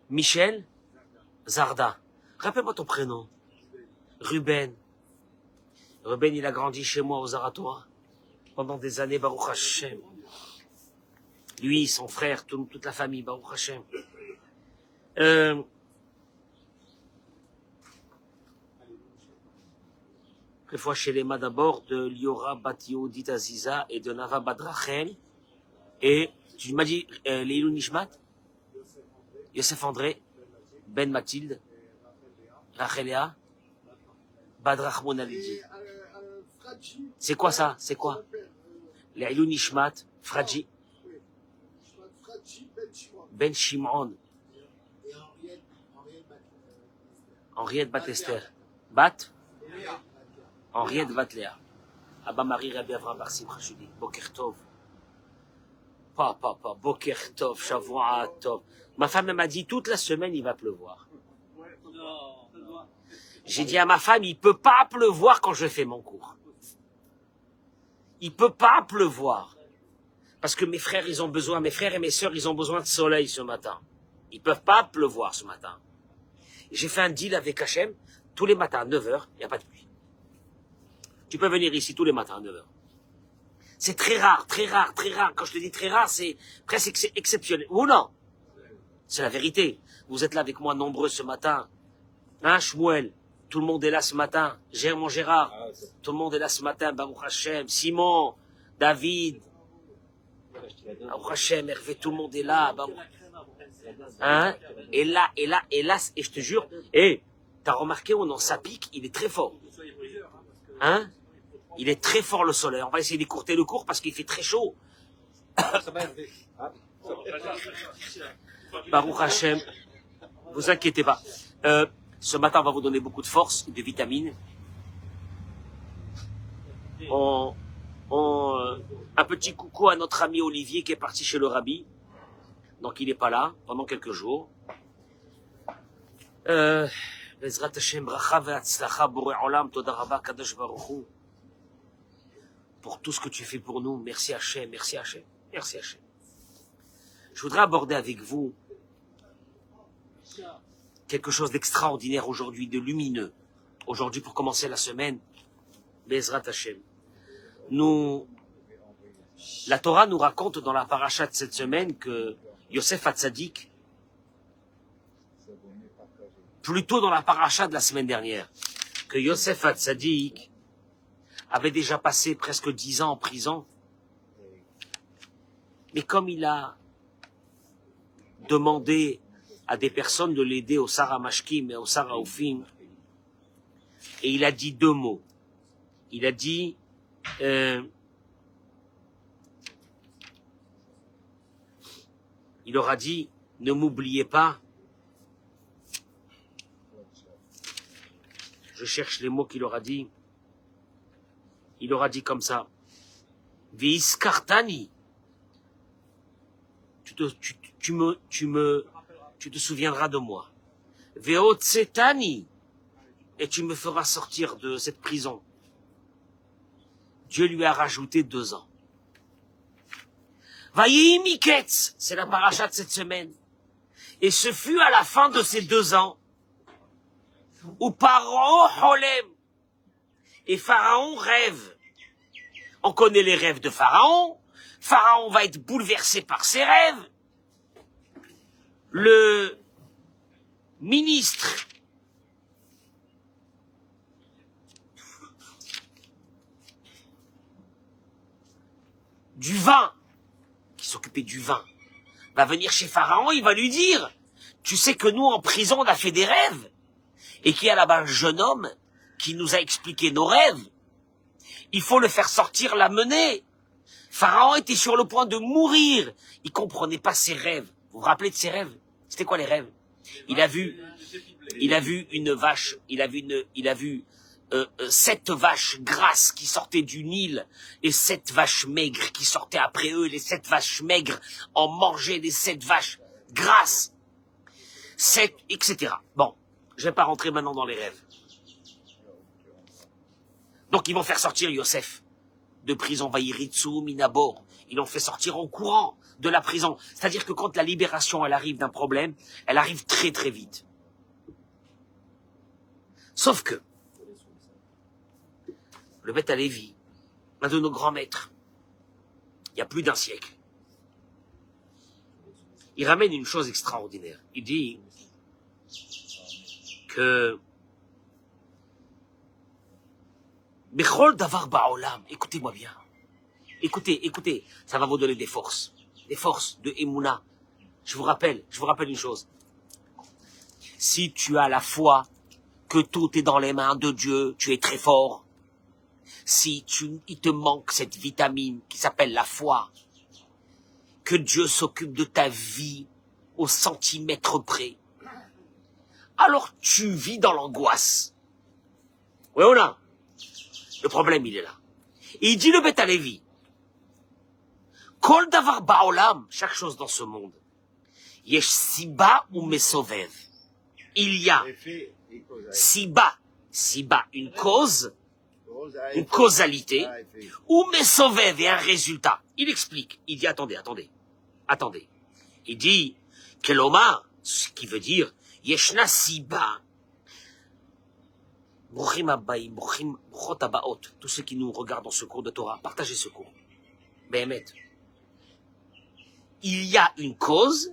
Michel Zarda. Rappelle-moi ton prénom. Ruben. Ruben, il a grandi chez moi aux Zaratora pendant des années, Baruch Hashem. Lui, son frère, toute la famille, Baruch Hashem. Fois chez les d'abord de Liora Batio Dit Aziza et de Nava Badrachel. Et tu m'as dit Leilou Nishmat, Yosef André, Ben Mathilde, Rachelea, Badrachmon Alidi. C'est quoi ça? C'est quoi? Leilou Nishmat, Fradji, Ben Shimon, Henriette Batester, Bat, Henriette Vatléa, Abba Marie Rabbi Avram Bar Simcha Shudi, Boker Tov. Pas, Boker Tov, Shavuot Tov. Ma femme m'a dit toute la semaine il va pleuvoir. J'ai dit à ma femme, il peut pas pleuvoir quand je fais mon cours. Il peut pas pleuvoir. Parce que mes frères et mes sœurs, ils ont besoin de soleil ce matin. Ils peuvent pas pleuvoir ce matin. J'ai fait un deal avec Hachem, tous les matins à 9h, il n'y a pas de pluie. Tu peux venir ici tous les matins à 9h. C'est très rare. Quand je te dis très rare, c'est presque exceptionnel. Ou non? C'est la vérité. Vous êtes là avec moi nombreux ce matin. Hein, Shmuel? Tout le monde est là ce matin. Mon Gérard? Tout le monde est là ce matin. Baruch Hashem. Simon? David? Baruch Hashem. Hervé, tout le monde est là. Hein? Et là, et je te jure, t'as remarqué, on en s'applique, il est très fort. Hein? Il est très fort le soleil. On va essayer d'écourter le cours parce qu'il fait très chaud. Baruch Hashem, vous inquiétez pas. Ce matin, on va vous donner beaucoup de force et de vitamines. Un petit coucou à notre ami Olivier qui est parti chez le Rabbi. Donc il n'est pas là pendant quelques jours. Bezrat Hashem, bracha ve'atzlacha borei olam, toda rabba kadosh baruch hu. Pour tout ce que tu fais pour nous. Merci Hachem, merci Hachem, merci Hachem. Je voudrais aborder avec vous quelque chose d'extraordinaire aujourd'hui, de lumineux. Aujourd'hui, pour commencer la semaine, Bezrat Hachem. La Torah nous raconte dans la paracha de cette semaine que Yosef Hatzadik, plutôt dans la paracha de la semaine dernière, que Yosef Hatzadik avait déjà passé presque 10 ans en prison. Mais comme il a demandé à des personnes de l'aider au Sarah Mashkim et au Sarah Oufim, et il a dit 2 mots. Il a dit, il leur a dit, ne m'oubliez pas. Je cherche les mots qu'il leur a dit. Il leur a dit comme ça. Veiskartani. Tu te souviendras de moi. Veotsetani. Et tu me feras sortir de cette prison. Dieu lui a rajouté 2 ans. Vayi Miketz, c'est la paracha de cette semaine. Et ce fut à la fin de ces 2 ans où Paro Holem et Pharaon rêve. On connaît les rêves de Pharaon. Pharaon va être bouleversé par ses rêves. Le ministre du vin, qui s'occupait du vin, va venir chez Pharaon, il va lui dire, tu sais que nous en prison on a fait des rêves, et qu'il y a là-bas un jeune homme qui nous a expliqué nos rêves. Il faut le faire sortir, l'amener. Pharaon était sur le point de mourir. Il comprenait pas ses rêves. Vous vous rappelez de ses rêves? C'était quoi les rêves? Il a vu une vache, il a vu 7 vaches grasses qui sortaient du Nil et 7 vaches maigres qui sortaient après eux. Les 7 vaches maigres en mangeaient les 7 vaches grasses. 7, etc. Bon, je vais pas rentrer maintenant dans les rêves. Donc ils vont faire sortir Yosef de prison, Vayiritsu Minabor. Ils l'ont fait sortir en courant. de la prison. C'est-à-dire que quand la libération, elle arrive d'un problème, elle arrive très très vite. Sauf que, le Beth Alevi, l'un de nos grands maîtres, il y a plus d'un siècle, il ramène une chose extraordinaire. Il dit que Bechol davar ba'olam, écoutez-moi bien, écoutez, ça va vous donner des forces de Emouna. Je vous rappelle une chose. Si tu as la foi que tout est dans les mains de Dieu, tu es très fort. Si il te manque cette vitamine qui s'appelle la foi, que Dieu s'occupe de ta vie au centimètre près, alors tu vis dans l'angoisse. Oui ou non? Le problème, il est là. Et il dit le Beth Alevi, Kol davar ba'olam, chaque chose dans ce monde, yesh siba ou mesovev. Il y a siba, une cause, une causalité, ou mesovev et un résultat. Il explique, il dit attendez. Il dit kelomar, ce qui veut dire yeshna siba. Tous ceux qui nous regardent dans ce cours de Torah, partagez ce cours. Béhémet. Il y a une cause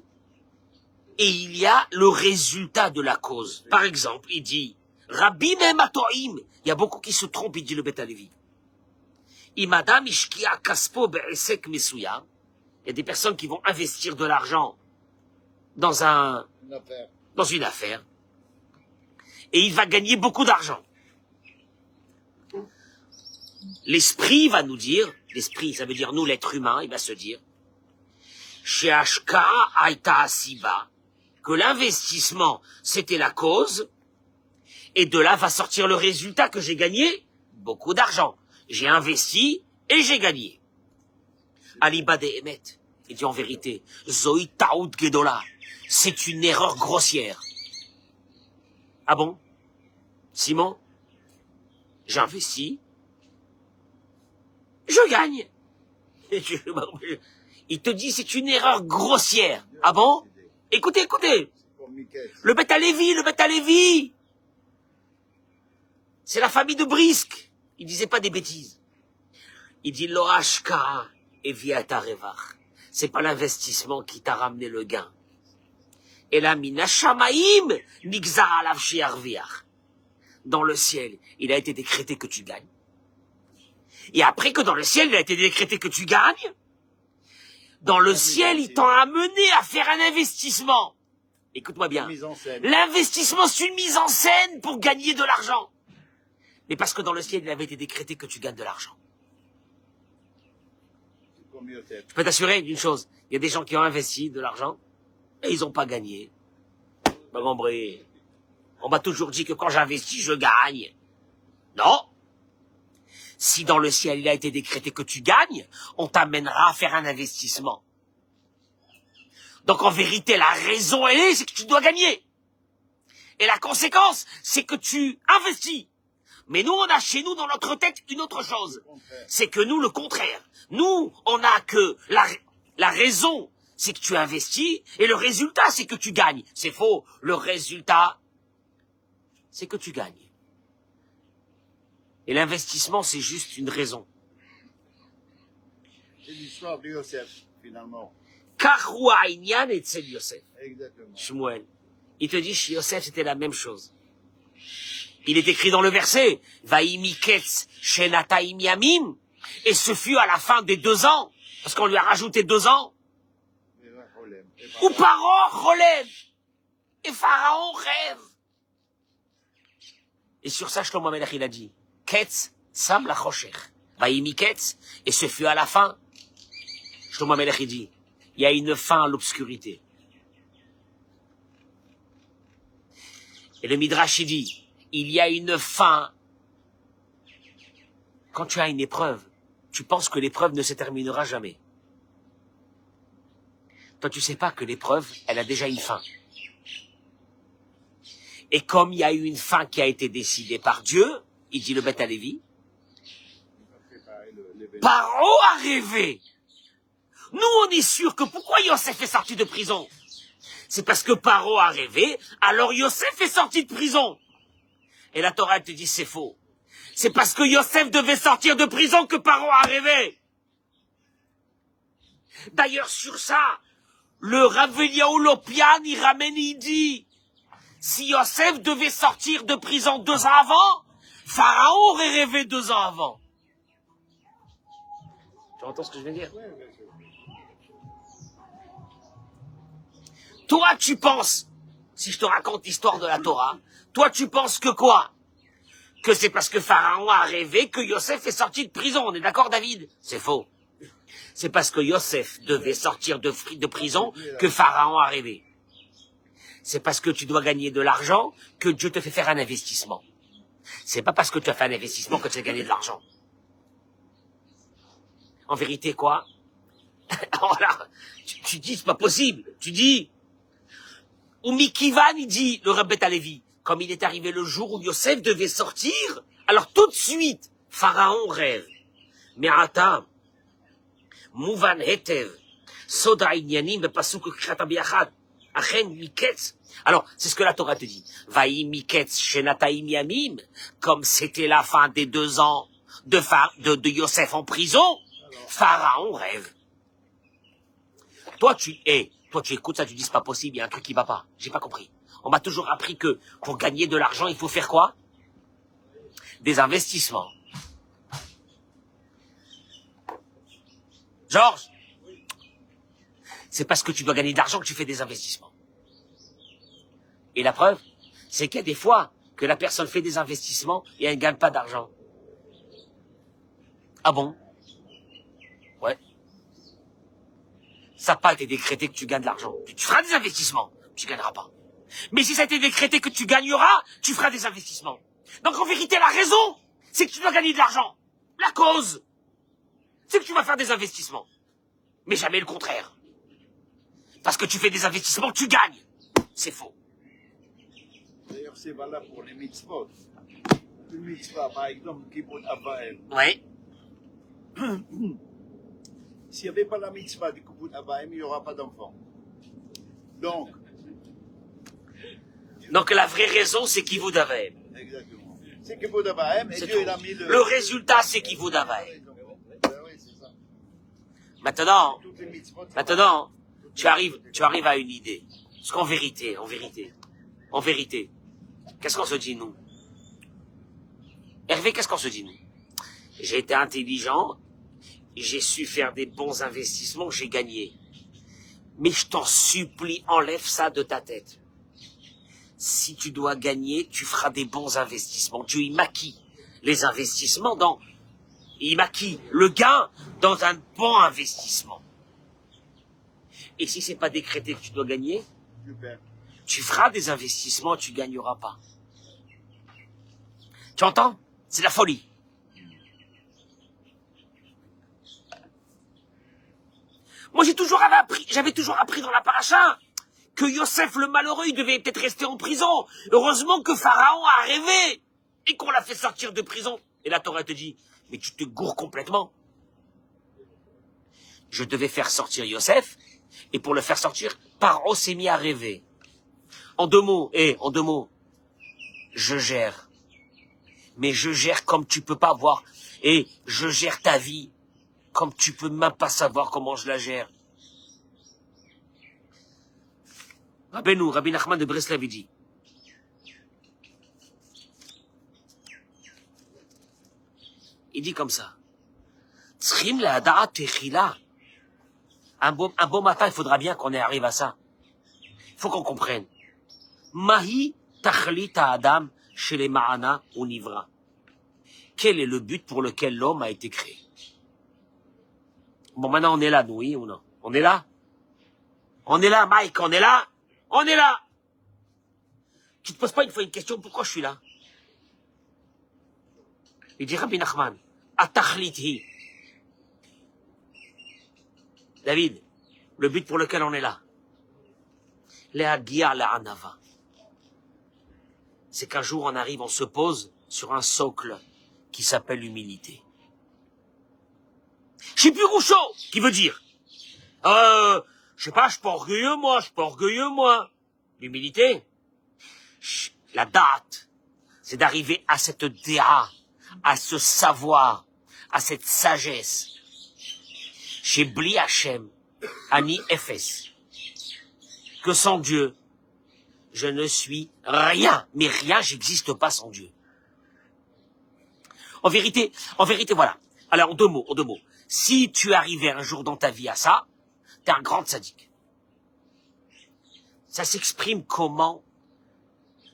et il y a le résultat de la cause. Par exemple, il dit Rabbi Mehmatoim, il y a beaucoup qui se trompent, il dit le Beth Alevi. Imadam ishkia kaspo be'esek mesuya. Il y a des personnes qui vont investir de l'argent dans une affaire. Et il va gagner beaucoup d'argent. L'esprit va nous dire, l'esprit, ça veut dire nous, l'être humain, il va se dire, que l'investissement, c'était la cause, et de là va sortir le résultat que j'ai gagné, beaucoup d'argent. J'ai investi et j'ai gagné. Aliba de Emet, il dit en vérité, Zoï Taout Gedola, c'est une erreur grossière. Ah bon? Simon, j'investis, je gagne. Il te dit c'est une erreur grossière. Ah bon? Écoutez. Le Beth Alevi. C'est la famille de Brisk. Il disait pas des bêtises. Il dit Loashka eviata revach. C'est pas l'investissement qui t'a ramené le gain. Et la mina shamaim nigzar alav shiarviach. Dans le ciel, il a été décrété que tu gagnes. Et après que dans le ciel, il a été décrété que tu gagnes, dans le ciel, il t'a amené à faire un investissement. Écoute-moi bien. L'investissement, c'est une mise en scène pour gagner de l'argent. Mais parce que dans le ciel, il avait été décrété que tu gagnes de l'argent. Je peux t'assurer d'une chose. Il y a des gens qui ont investi de l'argent et ils n'ont pas gagné. On m'a toujours dit que quand j'investis, je gagne. Non. Si dans le ciel, il a été décrété que tu gagnes, on t'amènera à faire un investissement. Donc en vérité, la raison, c'est que tu dois gagner. Et la conséquence, c'est que tu investis. Mais nous, on a chez nous, dans notre tête, une autre chose. C'est que nous, le contraire. Nous, on a que la raison, c'est que tu investis, et le résultat, c'est que tu gagnes. C'est faux. Le résultat, c'est que tu gagnes. Et l'investissement, c'est juste une raison. C'est l'histoire de Yosef, finalement. Karua Inyan et Tzel Yosef. Exactement. Shmuel. Il te dit, chez Yosef, c'était la même chose. Il est écrit dans le verset, Vaimiketz Shenataim Yamim, et ce fut à la fin des 2 ans, parce qu'on lui a rajouté 2 ans. Ou Paro Cholem, et Pharaon rêve. Et sur ça, Shlomo Melech, il a dit, Ketz Sam la Choshech, Vaimiketz, et ce fut à la fin. Shlomo Melech, il dit, il y a une fin à l'obscurité. Et le Midrash, il dit, il y a une fin. Quand tu as une épreuve, tu penses que l'épreuve ne se terminera jamais. Toi, tu sais pas que l'épreuve, elle a déjà une fin. Et comme il y a eu une fin qui a été décidée par Dieu, il dit le Beth Alevi, Paro a rêvé. Nous, on est sûr que pourquoi Yosef est sorti de prison? C'est parce que Paro a rêvé, alors Yosef est sorti de prison. Et la Torah te dit c'est faux. C'est parce que Yosef devait sortir de prison que Paro a rêvé. D'ailleurs, sur ça, le Rav Eliyahu Lopian, il ramène, il dit, si Yosef devait sortir de prison 2 ans avant, Pharaon aurait rêvé 2 ans avant. Tu entends ce que je veux dire? Toi, tu penses, si je te raconte l'histoire de la Torah, toi, tu penses que quoi? Que c'est parce que Pharaon a rêvé que Yosef est sorti de prison. On est d'accord, David? C'est faux. C'est parce que Yosef devait sortir de prison que Pharaon a rêvé. C'est parce que tu dois gagner de l'argent que Dieu te fait faire un investissement. C'est pas parce que tu as fait un investissement que tu as gagné de l'argent. En vérité, quoi? Voilà. Tu dis, c'est pas possible. Tu dis, ou Mikivan, il dit, le Rabbet Alevi, comme il est arrivé le jour où Yosef devait sortir, alors tout de suite, Pharaon rêve. Mais attends, Mouvan Hetev, Soda Inyanim, Pasuk Krata Biachad, Achen Miketz. Alors, c'est ce que la Torah te dit. Vaï Miketz, Shenataim Yamim, comme c'était la fin des 2 ans de Yosef en prison, Pharaon rêve. Toi, tu écoutes ça, tu dis, c'est pas possible, il y a un truc qui va pas. J'ai pas compris. On m'a toujours appris que pour gagner de l'argent, il faut faire quoi? Des investissements. Georges, c'est parce que tu dois gagner de l'argent que tu fais des investissements. Et la preuve, c'est qu'il y a des fois que la personne fait des investissements et elle ne gagne pas d'argent. Ah bon? Ouais. Ça n'a pas été décrété que tu gagnes de l'argent. Tu feras des investissements, tu ne gagneras pas. Mais si ça a été décrété que tu gagneras, tu feras des investissements. Donc en vérité, la raison, c'est que tu dois gagner de l'argent. La cause, c'est que tu vas faire des investissements. Mais jamais le contraire. Parce que tu fais des investissements, tu gagnes. C'est faux. D'ailleurs, c'est valable pour les mitzvot. Une mitzvah, par exemple, Kibbutz Avaim. Oui. S'il n'y avait pas la mitzvah du Kibbutz Avaim, il n'y aura pas d'enfant. Donc la vraie raison, c'est Kivud Avaim. Exactement. C'est Kibbutz Avaim, et Dieu il a mis le... Le résultat, c'est Kivud Avaim. Oui, c'est ça. Maintenant, Toutes les mitzvot, tu arrives à une idée. Parce qu'en vérité, qu'est-ce qu'on se dit, nous? Hervé, qu'est-ce qu'on se dit, nous? J'ai été intelligent, j'ai su faire des bons investissements, j'ai gagné. Mais je t'en supplie, enlève ça de ta tête. Si tu dois gagner, tu feras des bons investissements. Dieu, il maquille les investissements il maquille le gain dans un bon investissement. Et si c'est pas décrété que tu dois gagner, super. tu feras des investissements, tu gagneras pas. Tu entends? C'est la folie. Moi, j'avais toujours appris dans la paracha que Yosef le malheureux, il devait peut-être rester en prison. Heureusement que Pharaon a rêvé et qu'on l'a fait sortir de prison. Et la Torah te dit, mais tu te gourres complètement. Je devais faire sortir Yosef, et pour le faire sortir, Paro s'est mis à rêver. En deux mots, je gère. Mais je gère comme tu peux pas voir. Et je gère ta vie comme tu peux même pas savoir comment je la gère. Rabbi Nachman de Breslev, il dit, comme ça, un beau matin, il faudra bien qu'on arrive à ça. Il faut qu'on comprenne. Mahi tachlit Adam chez les Ma'ana ou Nivra. Quel est le but pour lequel l'homme a été créé? Bon, maintenant on est là, nous, oui ou non? On est là? On est là, Mike, on est là? On est là! Tu te poses pas une fois une question, pourquoi je suis là? Il dit Rabbi Nachman, Atachlithi. David, le but pour lequel on est là, Lehagia la'anava. C'est qu'un jour on arrive, on se pose sur un socle qui s'appelle l'humilité. Shipiroucho, qui veut dire Je sais pas, je suis pas orgueilleux, moi. L'humilité. La date, c'est d'arriver à cette déa, à ce savoir, à cette sagesse. Chez Bli Hachem, Ani Efes, que sans Dieu, je ne suis rien. Mais rien, j'existe pas sans Dieu. En vérité, voilà. Alors, en deux mots. Si tu arrivais un jour dans ta vie à ça, t'es un grand tzaddik. Ça s'exprime comment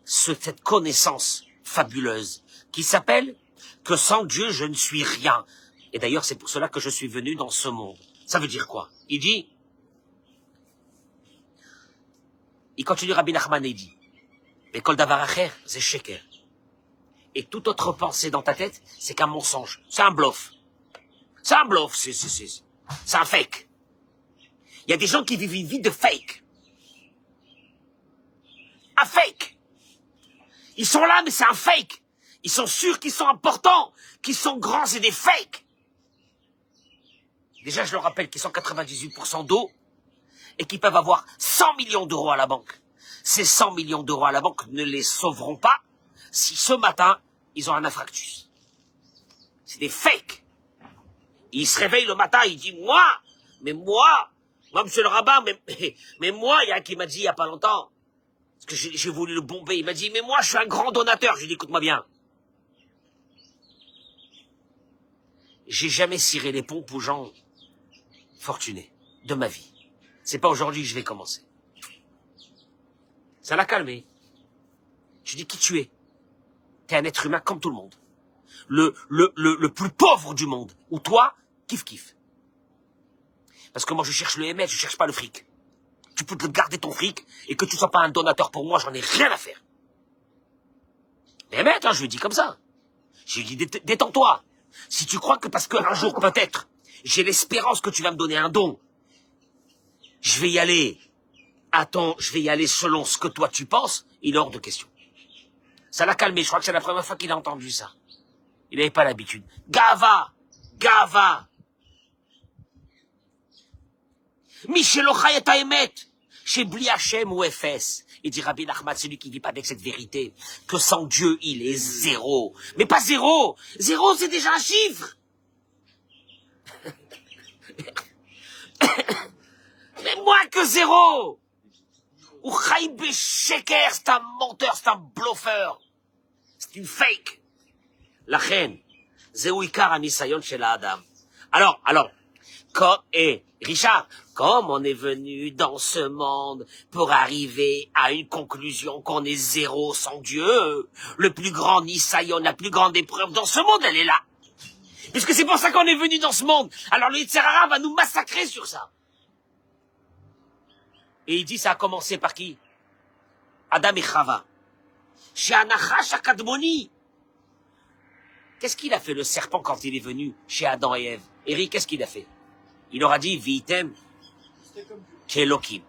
cette connaissance fabuleuse qui s'appelle que sans Dieu, je ne suis rien. Et d'ailleurs, c'est pour cela que je suis venu dans ce monde. Ça veut dire quoi? Il continue, Rabbi Nachman, et il dit, Bekol davar acher, c'est sheker. Et toute autre pensée dans ta tête, c'est qu'un mensonge. C'est un bluff. C'est un fake. Il y a des gens qui vivent une vie de fake. Un fake. Ils sont là, mais c'est un fake. Ils sont sûrs qu'ils sont importants, qu'ils sont grands, c'est des fakes. Déjà, je leur rappelle qu'ils sont 98% d'eau et qu'ils peuvent avoir 100 millions d'euros à la banque. Ces 100 millions d'euros à la banque ne les sauveront pas si ce matin, ils ont un infarctus. C'est des fakes. Ils se réveillent le matin, ils disent, moi, monsieur le rabbin, mais moi, il y a un qui m'a dit il y a pas longtemps, parce que j'ai voulu le bomber, il m'a dit, mais moi, je suis un grand donateur. Je lui ai dit, écoute-moi bien. J'ai jamais ciré les pompes aux gens fortunés de ma vie. C'est pas aujourd'hui que je vais commencer. Ça l'a calmé. Je dis, qui tu es? T'es un être humain comme tout le monde. Le plus pauvre du monde. Ou toi, kiff. Parce que moi, je cherche le émet, je cherche pas le fric. Tu peux te garder ton fric et que tu sois pas un donateur pour moi, j'en ai rien à faire. Mais émet, je lui dis comme ça. Je lui dis, détends-toi. Si tu crois que parce qu'un jour, peut-être, j'ai l'espérance que tu vas me donner un don, je vais y aller. Je vais y aller selon ce que toi tu penses, il est hors de question. Ça l'a calmé, je crois que c'est la première fois qu'il a entendu ça. Il n'avait pas l'habitude. Gava. Michelocha et Emet. Chez Bli Hachem ou Efes. Il dit Rabbi Nachman, celui qui vit pas avec cette vérité, que sans Dieu, il est zéro. Mais pas zéro. Zéro, c'est déjà un chiffre. Mais moins que zéro. Ou Chaim Sheker, c'est un menteur, c'est un bluffeur. C'est une fake. La reine. Zéouikar anisayon chez la Adam. Alors, Richard, comme on est venu dans ce monde pour arriver à une conclusion qu'on est zéro sans Dieu, le plus grand nisayon, la plus grande épreuve dans ce monde, elle est là. Puisque c'est pour ça qu'on est venu dans ce monde. Alors le Yetzer Hara va nous massacrer sur ça. Et il dit, ça a commencé par qui? Adam et Chava. Chez Anachash Akadmoni. Qu'est-ce qu'il a fait le serpent quand il est venu chez Adam et Ève? Eric, qu'est-ce qu'il a fait? Il leur a dit, Vitem, Kelokim.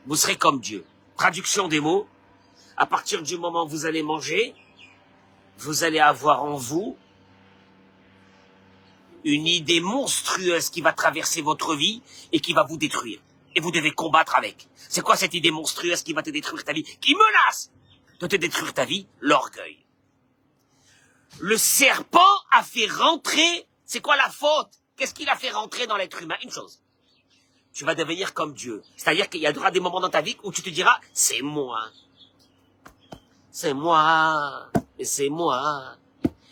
Vous serez comme Dieu. Traduction des mots. À partir du moment où vous allez manger, vous allez avoir en vous une idée monstrueuse qui va traverser votre vie et qui va vous détruire. Et vous devez combattre avec. C'est quoi cette idée monstrueuse qui va te détruire ta vie? Qui menace de te détruire ta vie? L'orgueil. Le serpent a fait rentrer, c'est quoi la faute? Qu'est-ce qu'il a fait rentrer dans l'être humain? Une chose. Tu vas devenir comme Dieu. C'est-à-dire qu'il y aura des moments dans ta vie où tu te diras, c'est moi. C'est moi. Mais c'est moi.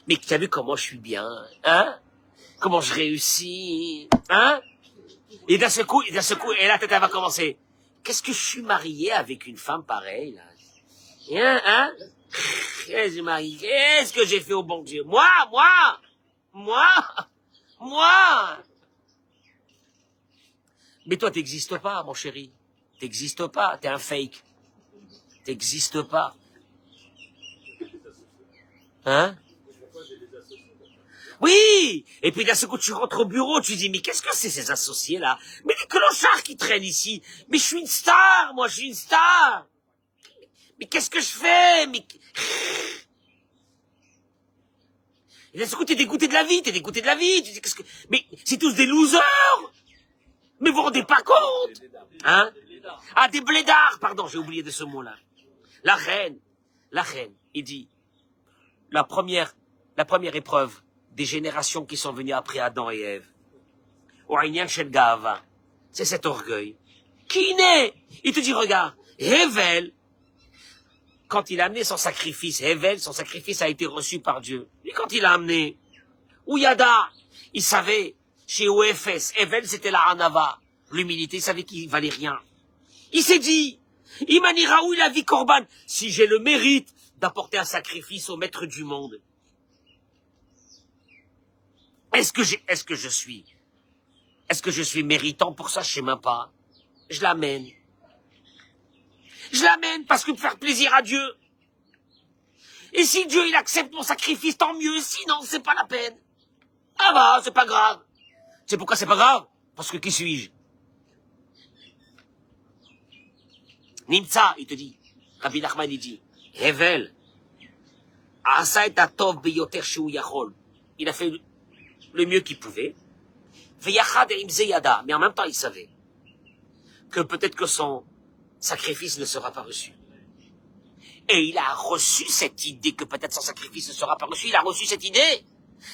Mais tu as vu comment je suis bien, hein? Comment je réussis, hein? Et d'un seul coup, et la tête, elle va commencer. Qu'est-ce que je suis marié avec une femme pareille, là? Hein? Qu'est-ce que j'ai fait au bon Dieu? Moi! Mais toi, t'existes pas, mon chéri. T'existes pas, t'es un fake. T'existes pas. Hein? Oui! Et puis d'un seul coup, tu rentres au bureau, tu dis, mais qu'est-ce que c'est ces associés-là? Mais les clochards qui traînent ici! Mais je suis une star, moi, je suis une star! Mais qu'est-ce que je fais? Et d'un seul coup, t'es dégoûté de la vie, tu dis, mais c'est tous des losers! Mais vous vous rendez pas compte? Hein? Ah, des blédards, pardon, j'ai oublié de ce mot-là. La reine, il dit, la première épreuve des générations qui sont venues après Adam et Ève, c'est cet orgueil. Qui naît? Il te dit, regarde, Hevel, quand il a amené son sacrifice, Hevel, son sacrifice a été reçu par Dieu. Et quand il a amené, Ouyada, il savait, chez OFS, Hevel c'était la Hanava, l'humilité, il savait qu'il valait rien. Il s'est dit, Imanira où il a vie Corban, si j'ai le mérite d'apporter un sacrifice au maître du monde, est-ce que je suis méritant pour ça? Je sais même pas. Je l'amène. Je l'amène parce que pour faire plaisir à Dieu. Et si Dieu, il accepte mon sacrifice, tant mieux. Sinon, c'est pas la peine. Ah bah, c'est pas grave. Tu sais pourquoi c'est pas grave? Parce que qui suis-je? Nimtza, il te dit. Rabbi Nachman, il dit. Hevel. Asa et atov beyoter shu yachol. Il a fait le mieux qu'il pouvait. Veyachad et imzeyada. Mais en même temps, il savait que peut-être que son sacrifice ne sera pas reçu. Et il a reçu cette idée que peut-être son sacrifice ne sera pas reçu. Il a reçu cette idée,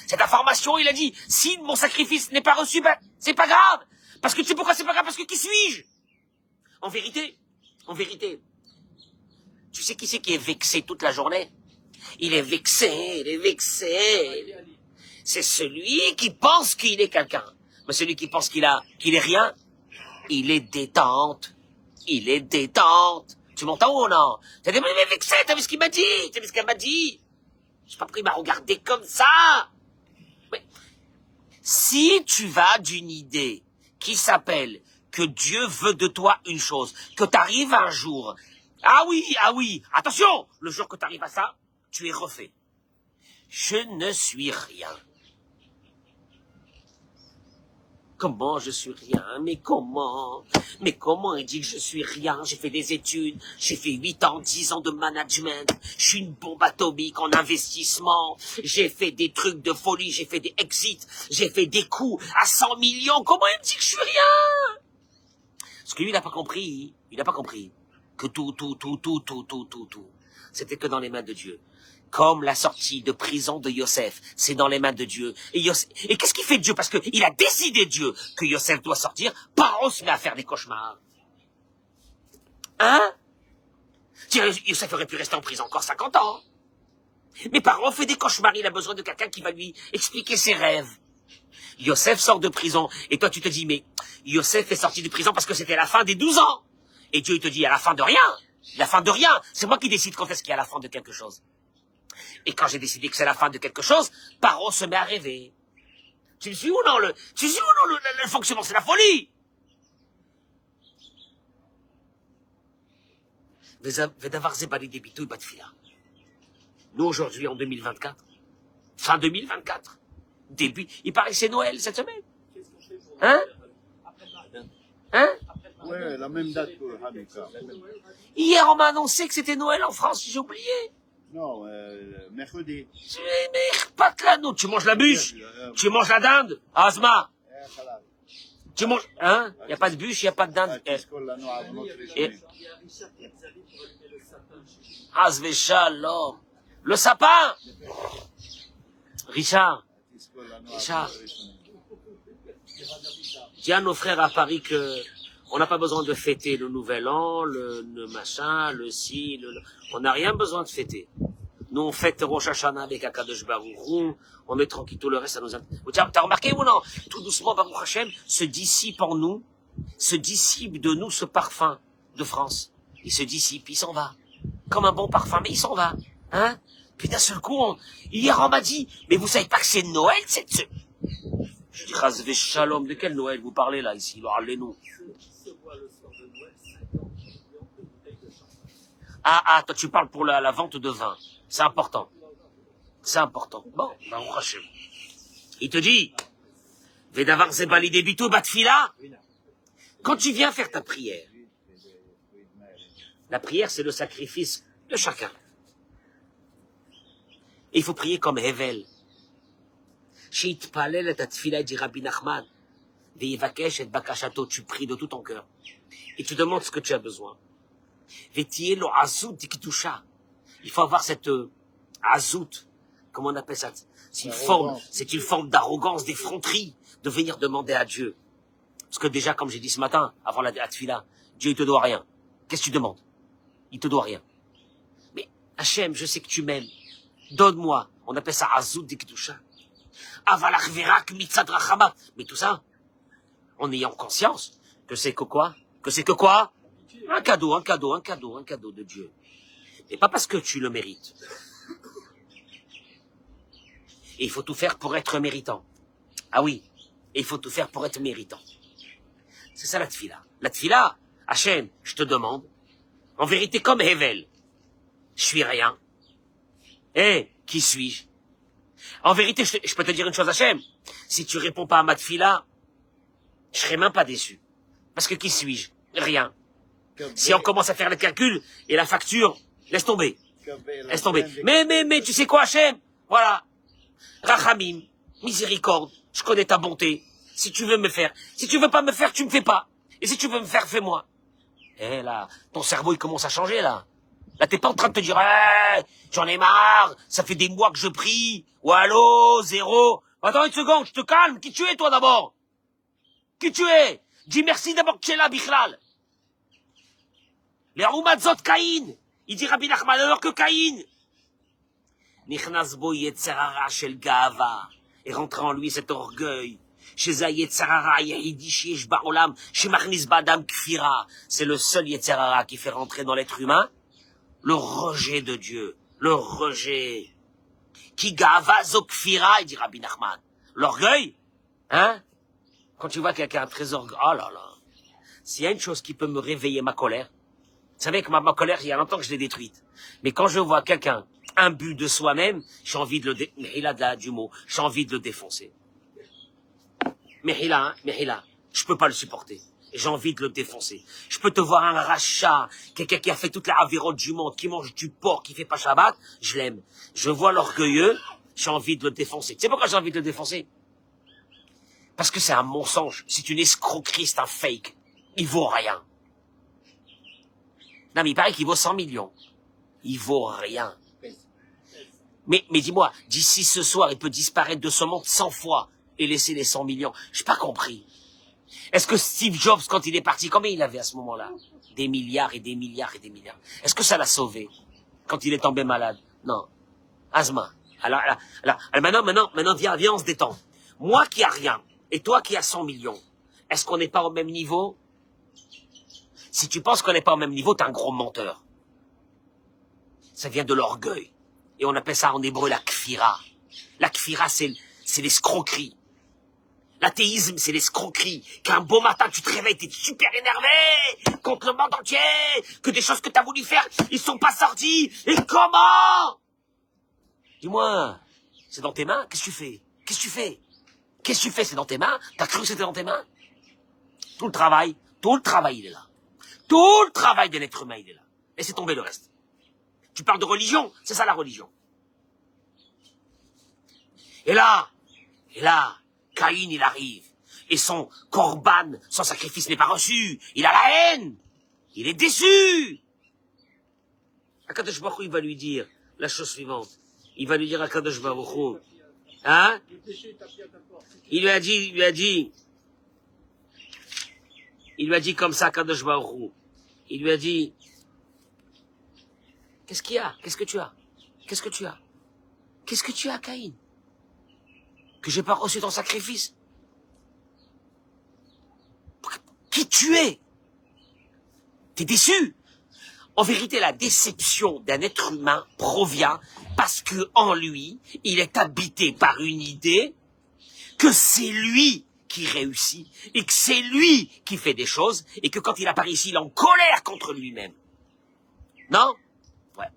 cette information. Il a dit, si mon sacrifice n'est pas reçu, ben, c'est pas grave. Parce que tu sais pourquoi c'est pas grave? Parce que qui suis-je? En vérité, tu sais qui c'est qui est vexé toute la journée? Il est vexé. C'est celui qui pense qu'il est quelqu'un. Mais celui qui pense qu'il est rien, il est détente. Tu m'entends ou non? T'as dit, mais vexé, t'as vu ce qu'il m'a dit? T'as vu ce qu'elle m'a dit? Je sais pas pourquoi il m'a regardé comme ça. Mais si tu vas d'une idée qui s'appelle que Dieu veut de toi une chose, que t'arrives un jour, ah oui, attention, le jour que t'arrives à ça, tu es refait. Je ne suis rien. Comment je suis rien? Mais comment il dit que je suis rien? J'ai fait des études, j'ai fait 8 ans, 10 ans de management, je suis une bombe atomique en investissement, j'ai fait des trucs de folie, j'ai fait des exits, j'ai fait des coups à 100 millions, comment il me dit que je suis rien? Parce que lui, il n'a pas compris que tout, c'était que dans les mains de Dieu. Comme la sortie de prison de Yosef, c'est dans les mains de Dieu. Et qu'est-ce qu'il fait Dieu? Parce qu'il a décidé Dieu que Yosef doit sortir. Paro se met à faire des cauchemars. Hein? Yosef aurait pu rester en prison encore 50 ans. Mais Paro fait des cauchemars, il a besoin de quelqu'un qui va lui expliquer ses rêves. Yosef sort de prison, et toi tu te dis, mais Yosef est sorti de prison parce que c'était la fin des 12 ans. Et Dieu il te dit, à la fin de rien, c'est moi qui décide quand est-ce qu'il y a la fin de quelque chose. Et quand j'ai décidé que c'est la fin de quelque chose, Paro se met à rêver. Tu me suis ou non, le fonctionnement, c'est la folie. Nous, aujourd'hui, en 2024, fin 2024, début, il paraît que c'est Noël cette semaine. Hein? Ouais, la même date que Hanouka. Hier, on m'a annoncé que c'était Noël en France, j'ai oublié. Non, mercredi. Mais pas là, nous. Tu manges la bûche, tu manges la dinde, Asma. Tu manges, hein? Il n'y a pas de bûche, il n'y a pas de dinde. Asve Shalom. Le sapin! Richard, dis à nos frères à Paris que on n'a pas besoin de fêter le nouvel an, le machin, le ci, on n'a rien besoin de fêter. Nous, on fête Rosh Hashanah avec Akadosh Baruch Hu, on met tranquille tout le reste, ça nous t'as remarqué ou non? Tout doucement, Baruch Hashem se dissipe en nous, se dissipe de nous ce parfum de France. Il se dissipe, il s'en va. Comme un bon parfum, mais il s'en va. Hein? Puis d'un seul coup, hier on m'a dit, mais vous savez pas que c'est Noël, Je dis, Razvé Shalom, de quel Noël vous parlez là, ici? Parlez-nous. Ah, toi tu parles pour la vente de vin. C'est important. Bon, Baruch Hashem. Il te dit, Vedavar Zebali Debitu Batfila. Quand tu viens faire ta prière, la prière c'est le sacrifice de chacun. Et il faut prier comme Hevel. Sheitpalel et Tfila dit Rabbi Nachman. Veyevakesh et bakashato, tu pries de tout ton cœur. Et tu demandes ce que tu as besoin. Vetiye lo azout dikdusha. Il faut avoir cette azout, comment on appelle ça? C'est une forme d'arrogance, d'effronterie, de venir demander à Dieu. Parce que déjà, comme j'ai dit ce matin, avant la tefila, Dieu il te doit rien. Qu'est-ce que tu demandes? Il te doit rien. Mais Hachem, je sais que tu m'aimes. Donne-moi. On appelle ça azout dikdusha. Avalach verak mitzad rachamat. Mais tout ça, en ayant conscience que c'est que quoi? Que c'est que quoi? Un cadeau de Dieu. Et pas parce que tu le mérites. Et il faut tout faire pour être méritant. Ah oui, et il faut tout faire pour être méritant. C'est ça la tfila. La tfila, Hachem, je te demande, en vérité comme Hevel, je suis rien. Qui suis-je? En vérité, je peux te dire une chose, Hachem, si tu réponds pas à ma tfila, je serai même pas déçu. Parce que qui suis-je? Rien. Si on commence à faire le calcul et la facture, laisse tomber. Laisse tomber. Mais, tu sais quoi, Hachem? Voilà. Rachamim, miséricorde, je connais ta bonté. Si tu veux me faire. Si tu veux pas me faire, tu me fais pas. Et si tu veux me faire, fais-moi. Là, ton cerveau, il commence à changer, là. Là, t'es pas en train de te dire, j'en ai marre, ça fait des mois que je prie. Ou allô, zéro. Attends une seconde, je te calme. Qui tu es, toi, d'abord? Qui tu es? Dis merci d'abord que tu es là, Bichlal. Les Roumatzot Caïn. Il dit Rabbi Nachman, alors que Caïn. Nichnas bo yetzerara shel gava. Et rentre en lui cet orgueil. Sheza yetzerara yehidi sheyesh ba'olam shemachnis ba'adam kfira. C'est le seul yetzerara qui fait rentrer dans l'être humain le rejet de Dieu. Le rejet. Ki gava zo kfira, il dit Rabbi Nachman. L'orgueil, hein? Quand tu vois quelqu'un a un trésor, oh là là. S'il y a une chose qui peut me réveiller ma colère, vous savez que ma colère, il y a longtemps que je l'ai détruite. Mais quand je vois quelqu'un imbu de soi-même, j'ai envie de mais il a du mot, j'ai envie de le défoncer. Mais il a, je peux pas le supporter. J'ai envie de le défoncer. Je peux te voir un rachat, quelqu'un qui a fait toute la avérote du monde, qui mange du porc, qui fait pas Shabbat, je l'aime. Je vois l'orgueilleux, j'ai envie de le défoncer. Tu sais pourquoi j'ai envie de le défoncer? Parce que c'est un mensonge, c'est une escroquerie, c'est un fake. Il vaut rien. Non, mais il paraît qu'il vaut 100 millions. Il vaut rien. Mais dis-moi, d'ici ce soir, il peut disparaître de ce monde 100 fois et laisser les 100 millions. J'ai pas compris. Est-ce que Steve Jobs, quand il est parti, combien il avait à ce moment-là? Des milliards et des milliards et des milliards. Est-ce que ça l'a sauvé quand il est tombé malade? Non. Asma. Alors, maintenant, viens, on se détend. Moi qui a rien, et toi qui as 100 millions, est-ce qu'on n'est pas au même niveau? Si tu penses qu'on n'est pas au même niveau, t'es un gros menteur. Ça vient de l'orgueil. Et on appelle ça en hébreu la kfira. La kfira, c'est l'escroquerie. L'athéisme, c'est l'escroquerie. Qu'un beau matin, tu te réveilles, t'es super énervé contre le monde entier, que des choses que t'as voulu faire, ils sont pas sortis. Et comment? Dis-moi, c'est dans tes mains? Qu'est-ce que tu fais? Qu'est-ce que tu fais? Qu'est-ce que tu fais? C'est dans tes mains? T'as cru que c'était dans tes mains? Tout le travail, il est là. Tout le travail de l'être humain, il est là. Laissez tomber le reste. Tu parles de religion, c'est ça la religion. Et là, Caïn, il arrive. Et son korban, son sacrifice n'est pas reçu. Il a la haine. Il est déçu. Akadosh Baruch Hu, il va lui dire la chose suivante. Il va lui dire à Akadosh Baruch Hu, hein? Il lui a dit comme ça, Akadosh Baruch Hu. Il lui a dit, qu'est-ce qu'il y a? Qu'est-ce que tu as? Qu'est-ce que tu as? Qu'est-ce que tu as, Caïn? Que j'ai pas reçu ton sacrifice? Qui tu es? T'es déçu? En vérité, la déception d'un être humain provient parce que en lui, il est habité par une idée que c'est lui qui réussit et que c'est lui qui fait des choses et que quand il apparaît ici, il est en colère contre lui-même. Non? Ouais.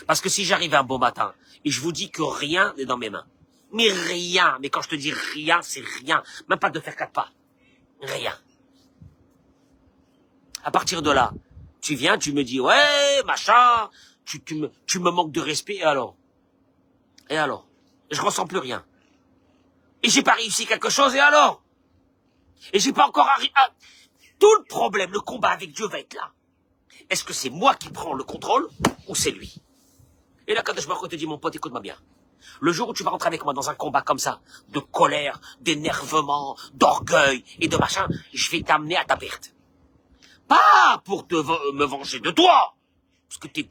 Parce que si j'arrive un beau matin et je vous dis que rien n'est dans mes mains, mais rien, mais quand je te dis rien, c'est rien, même pas de faire 4 pas. Rien. À partir de là, tu viens, tu me dis, ouais, machin, tu me manques de respect, et alors? Je ressens plus rien. Et j'ai pas réussi quelque chose, et alors? Et j'ai pas encore arrivé. Tout le problème, le combat avec Dieu va être là. Est-ce que c'est moi qui prends le contrôle ou c'est lui? Et là, Kadosh Baruch Hu te dit, mon pote, écoute-moi bien. Le jour où tu vas rentrer avec moi dans un combat comme ça, de colère, d'énervement, d'orgueil et de machin, je vais t'amener à ta perte. Pas pour me venger de toi, parce que tu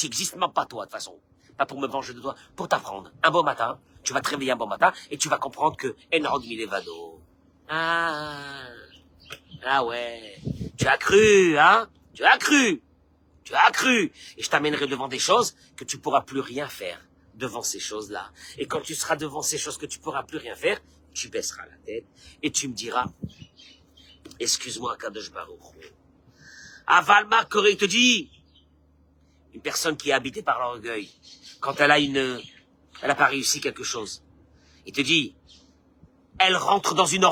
n'existes même pas toi de toute façon. Pas pour me venger de toi, pour t'apprendre. Un bon matin, tu vas te réveiller un bon matin et tu vas comprendre que Enrod Milevado. Ah ouais, tu as cru, hein? Tu as cru. Et je t'amènerai devant des choses que tu pourras plus rien faire devant ces choses-là. Et quand tu seras devant ces choses que tu pourras plus rien faire, tu baisseras la tête et tu me diras, excuse-moi, Kadosh Baruch Hu. Avalma Corée te dit, une personne qui est habitée par l'orgueil, quand elle a pas réussi quelque chose, il te dit, elle rentre dans une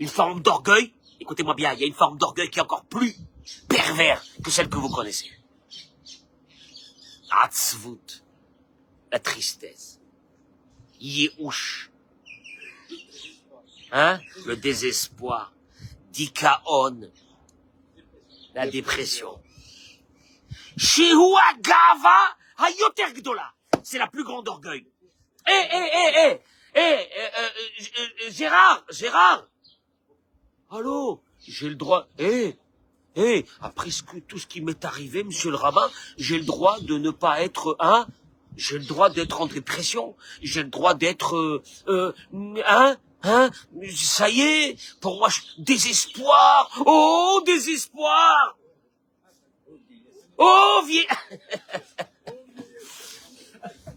forme d'orgueil. Écoutez-moi bien, il y a une forme d'orgueil qui est encore plus pervers que celle que vous connaissez. Atzvut, la tristesse. Yehush, hein, le désespoir. Dikaon, la dépression. Shehu Agava Hayoter Gdola, c'est la plus grande orgueil. Gérard. Allô, j'ai le droit. Après tout ce qui m'est arrivé, monsieur le rabbin, j'ai le droit de ne pas être j'ai le droit d'être en dépression, j'ai le droit d'être ça y est, pour moi désespoir. Oh, désespoir. Oh,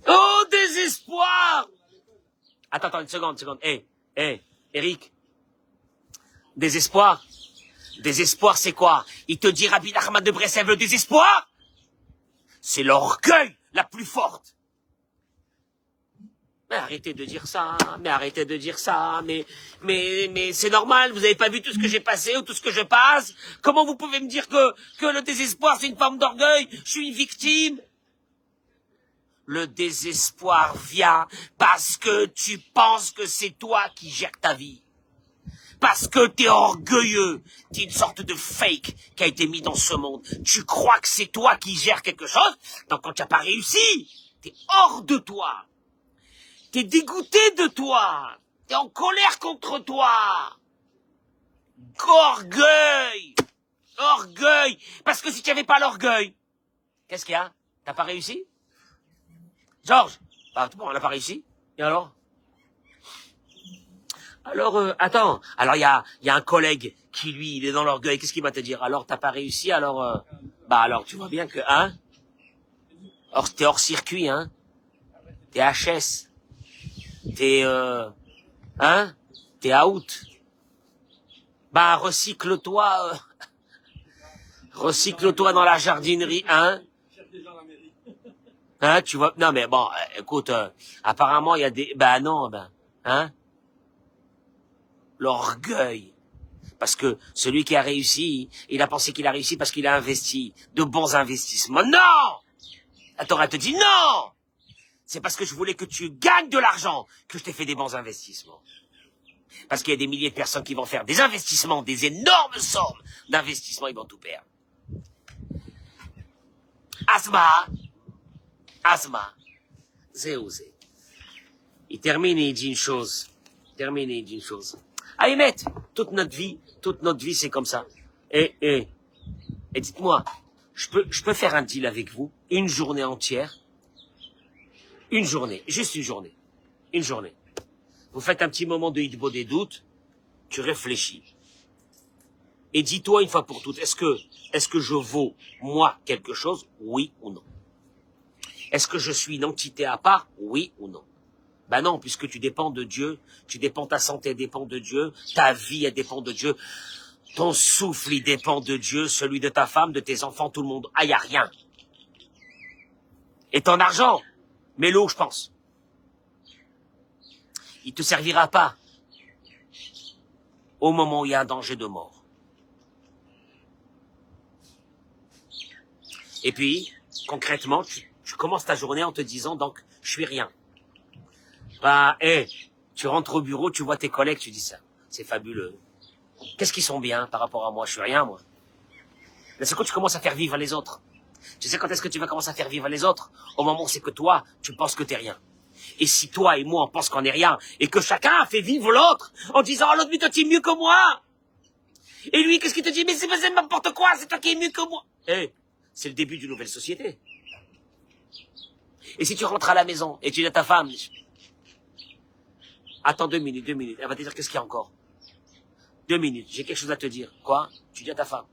oh, désespoir. Attends, une seconde. Eric. Désespoir, c'est quoi? Il te dit, Rabbi Nachman de Breslev, le désespoir, c'est l'orgueil la plus forte. Mais arrêtez de dire ça, mais c'est normal, vous avez pas vu tout ce que j'ai passé ou tout ce que je passe? Comment vous pouvez me dire que le désespoir c'est une forme d'orgueil? Je suis une victime. Le désespoir vient parce que tu penses que c'est toi qui gères ta vie. Parce que t'es orgueilleux, t'es une sorte de fake qui a été mis dans ce monde. Tu crois que c'est toi qui gères quelque chose, donc quand tu n'as pas réussi, t'es hors de toi. T'es dégoûté de toi. T'es en colère contre toi. Orgueil. Parce que si tu n'avais pas l'orgueil, qu'est-ce qu'il y a? T'as pas réussi? Georges, bon, on n'a pas réussi. Et alors? Attends. Alors, il y a un collègue qui, lui, il est dans l'orgueil. Qu'est-ce qu'il va te dire? Alors, t'as pas réussi, alors, alors, tu vois bien que, alors, t'es hors circuit, T'es HS. T'es out. Recycle-toi, dans la jardinerie, tu vois, non, mais bon, écoute, apparemment, il y a des, l'orgueil. Parce que celui qui a réussi, il a pensé qu'il a réussi parce qu'il a investi de bons investissements. Non! La Torah te dit non! C'est parce que je voulais que tu gagnes de l'argent que je t'ai fait des bons investissements. Parce qu'il y a des milliers de personnes qui vont faire des investissements, des énormes sommes d'investissements, ils vont tout perdre. Asma, Zéouzé. Il termine et il dit une chose. Ahmed, toute notre vie, c'est comme ça. Et dites-moi, je peux faire un deal avec vous, une journée entière, juste une journée. Vous faites un petit moment de hitbo des doutes, tu réfléchis. Et dis-toi une fois pour toutes, est-ce que je vaux, moi, quelque chose, oui ou non? Est-ce que je suis une entité à part, oui ou non? Ben non, puisque tu dépends de Dieu, ta santé dépend de Dieu, ta vie, elle dépend de Dieu, ton souffle, il dépend de Dieu, celui de ta femme, de tes enfants, tout le monde. Ah, y a rien. Et ton argent, mets-le où je pense. Il te servira pas au moment où il y a un danger de mort. Et puis, concrètement, tu commences ta journée en te disant, donc, je suis rien. Tu rentres au bureau, tu vois tes collègues, tu dis ça, c'est fabuleux. Qu'est-ce qu'ils sont bien par rapport à moi? Je suis rien, moi. Mais c'est quand tu commences à faire vivre les autres. Tu sais quand est-ce que tu vas commencer à faire vivre les autres? Au moment où c'est que toi, tu penses que t'es rien. Et si toi et moi, on pense qu'on est rien, et que chacun a fait vivre l'autre, en disant, oh, l'autre, mais toi, tu es mieux que moi. Et lui, qu'est-ce qu'il te dit? Mais c'est n'importe quoi, c'est toi qui es mieux que moi. Eh, c'est le début d'une nouvelle société. Et si tu rentres à la maison, et tu dis à ta femme, attends 2 minutes, elle va te dire, qu'est-ce qu'il y a encore? 2 minutes, j'ai quelque chose à te dire. Quoi? Tu dis à ta femme,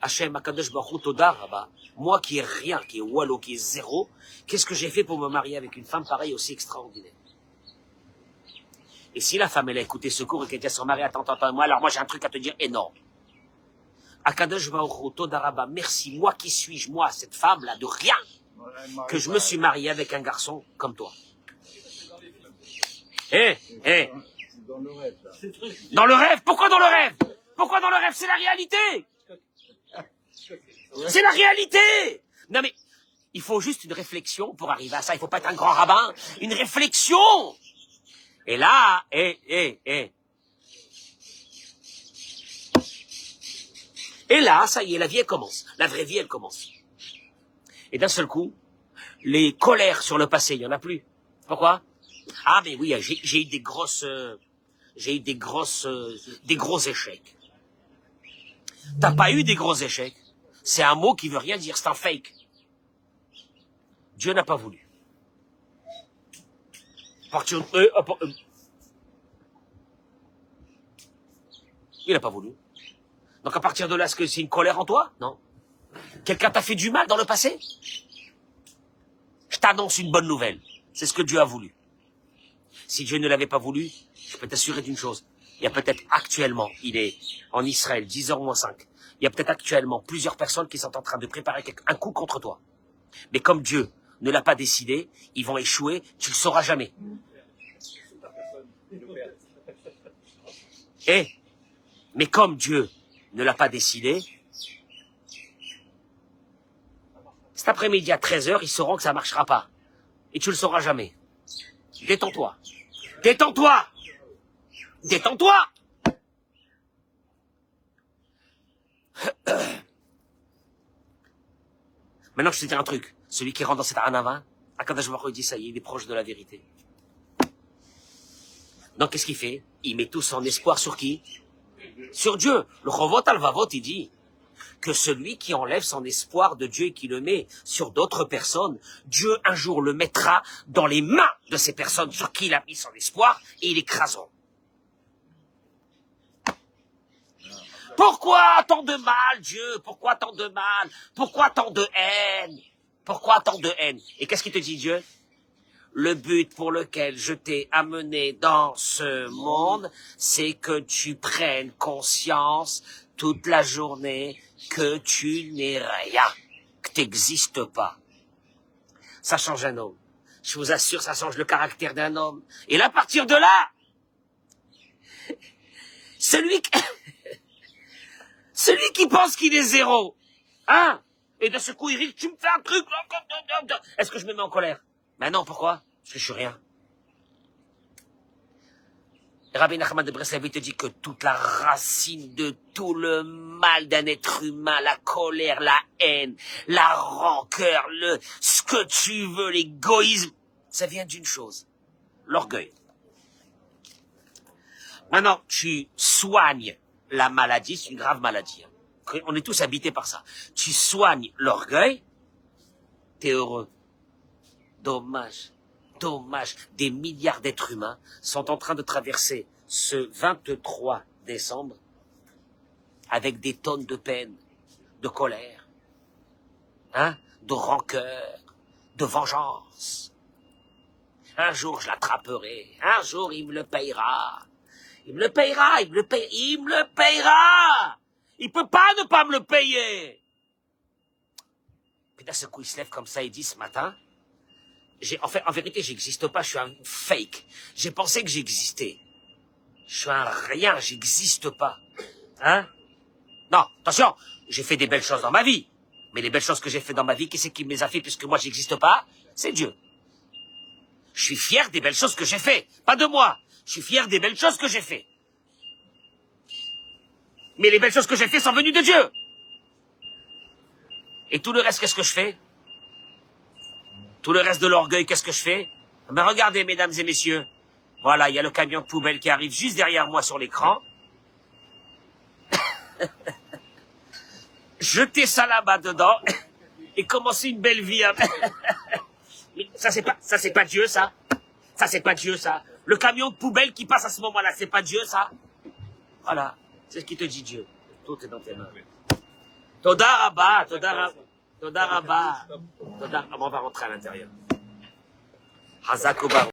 Hachem, Akadosh Baruch Hu, Toda Rabba, moi qui est rien, qui est wallo, qui est zéro, qu'est-ce que j'ai fait pour me marier avec une femme pareille aussi extraordinaire? Et si la femme, elle a écouté ce cours et qu'elle dit à son mari, attends, moi, alors moi j'ai un truc à te dire énorme. Akadosh Baruch Hu, Toda Rabba, merci, moi qui suis-je, moi, cette femme-là, de rien, que je me suis marié avec un garçon comme toi. Dans le rêve, là. Dans le rêve? Pourquoi dans le rêve? Pourquoi dans le rêve? C'est la réalité. C'est la réalité. Non mais, il faut juste une réflexion pour arriver à ça. Il faut pas être un grand rabbin. Une réflexion. Et là, Et là, ça y est, la vie, elle commence. La vraie vie, elle commence. Et d'un seul coup, les colères sur le passé, il y en a plus. Pourquoi? Ah, mais oui, j'ai eu des gros échecs. T'as pas eu des gros échecs. C'est un mot qui veut rien dire, c'est un fake. Dieu n'a pas voulu. Il n'a pas voulu. Donc à partir de là, est-ce que c'est une colère en toi? Non. Quelqu'un t'a fait du mal dans le passé? Je t'annonce une bonne nouvelle. C'est ce que Dieu a voulu. Si Dieu ne l'avait pas voulu, je peux t'assurer d'une chose. Il y a peut-être actuellement, il est en Israël, 10h moins 5. Il y a peut-être actuellement plusieurs personnes qui sont en train de préparer un coup contre toi. Mais comme Dieu ne l'a pas décidé, ils vont échouer, tu le sauras jamais. Mais comme Dieu ne l'a pas décidé, cet après-midi à 13h, ils sauront que ça ne marchera pas. Et tu le sauras jamais. Détends-toi. Détends-toi. Détends-toi. Maintenant, je te dis un truc. Celui qui rentre dans cette anava, Akadosh Baruch Hu dit ça y est, il est proche de la vérité. Donc, qu'est-ce qu'il fait? Il met tout son espoir sur qui? Sur Dieu. Le Chovot Alvavot, il dit que celui qui enlève son espoir de Dieu et qui le met sur d'autres personnes, Dieu un jour le mettra dans les mains de ces personnes sur qui il a mis son espoir et il écrasera. Pourquoi tant de mal, Dieu? Pourquoi tant de mal? Pourquoi tant de haine? Pourquoi tant de haine? Et qu'est-ce qu'il te dit, Dieu? Le but pour lequel je t'ai amené dans ce monde, c'est que tu prennes conscience toute la journée que tu n'es rien, que tu n'existes pas. Ça change un homme. Je vous assure, ça change le caractère d'un homme. Et là, à partir de là, celui qui pense qu'il est zéro, hein, et de ce coup, il rit, tu me fais un truc, est-ce que je me mets en colère? Ben non, pourquoi? Parce que je suis rien. Rabbi Nachman de Breslev te dit que toute la racine de tout le mal d'un être humain, la colère, la haine, la rancœur, ce que tu veux, l'égoïsme, ça vient d'une chose, l'orgueil. Maintenant, tu soignes la maladie, c'est une grave maladie. Hein. On est tous habités par ça. Tu soignes l'orgueil, t'es heureux. Dommage. Des milliards d'êtres humains sont en train de traverser ce 23 décembre avec des tonnes de peine, de colère, hein, de rancœur, de vengeance. Un jour, je l'attraperai. Un jour, il me le payera. Il me le payera. Il me le payera. Il peut pas ne pas me le payer. Puis d'un seul coup, il se lève comme ça et dit ce matin, en vérité, j'existe pas, je suis un fake. J'ai pensé que j'existais. Je suis un rien, j'existe pas. Hein? Non, attention, j'ai fait des belles choses dans ma vie. Mais les belles choses que j'ai fait dans ma vie, qui c'est qui me les a fait puisque moi j'existe pas? C'est Dieu. Je suis fier des belles choses que j'ai fait. Pas de moi. Je suis fier des belles choses que j'ai fait. Mais les belles choses que j'ai faites sont venues de Dieu. Et tout le reste, qu'est-ce que je fais? Tout le reste de l'orgueil, qu'est-ce que je fais? Ben regardez, mesdames et messieurs. Voilà, il y a le camion de poubelle qui arrive juste derrière moi sur l'écran. Jetez ça là-bas dedans et commencer une belle vie. Mais ça c'est pas Dieu, ça. Ça c'est pas Dieu, ça. Le camion de poubelle qui passe à ce moment-là, c'est pas Dieu, ça. Voilà, c'est ce qui te dit Dieu. Tout est dans tes mains. Toda Rabba, Toda Rabba, Toda Rabba. On va rentrer à l'intérieur. Hazakoba.